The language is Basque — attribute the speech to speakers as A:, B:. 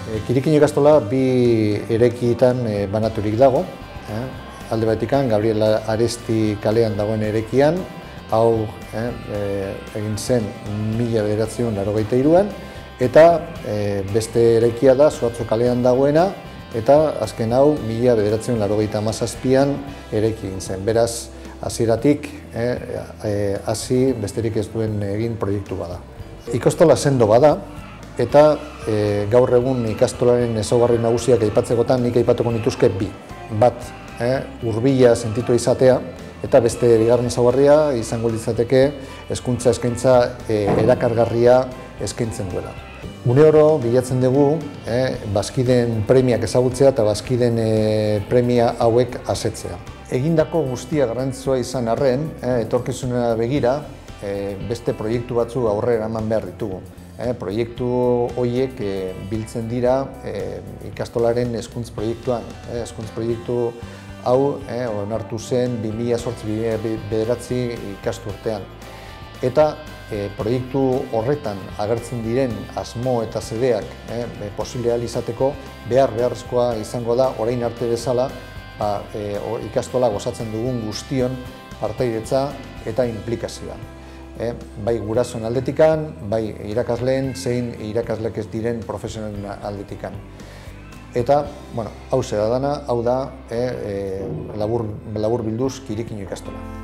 A: Kirikin ikastola bi erekietan banaturik dago. Alde batikan, Gabriel Aresti kalean dagoen erekian, hau egin zen 1983an, eta beste erekia da Zuatzo kalean dagoena, eta azken hau 1987an ereki egin zen. Beraz, hasieratik hasi besterik ez duen egin proiektu bada. Ikastola sendo bada, eta gaur egun ikastolaren ezaugarri nagusiak aipatzekotan nik aipatuko nituzke bi. Bat, hurbila sentitua izatea, eta beste bigarren ezaugarria izango litzateke hezkuntza eskaintza erakargarria eskaintzen duela. Une oro bilatzen dugu bazkideen premiak ezagutzea eta bazkideen premia hauek asetzea. Egindako guztia garrantzitsua izan arren, etorkizunera begira, beste proiektu batzu aurrera eman behar ditugu. Proiektu horiek biltzen dira ikastolaren hezkuntz proiektuan. Hezkuntz proiektu hau onartu zen 2008-2009 ikasturtean. Eta proiektu horretan agertzen diren asmo eta xedeak posible ahal izateko beharrezkoa izango da orain arte bezala ikastola gozatzen dugun guztion partaidetza eta inplikazioa. Bai gurasoen aldetikan, bai irakasleen, zein irakasleek ez diren profesionalen aldetikan. Eta, hau zer da dana, hau da labur bilduz Kirikin ikastola.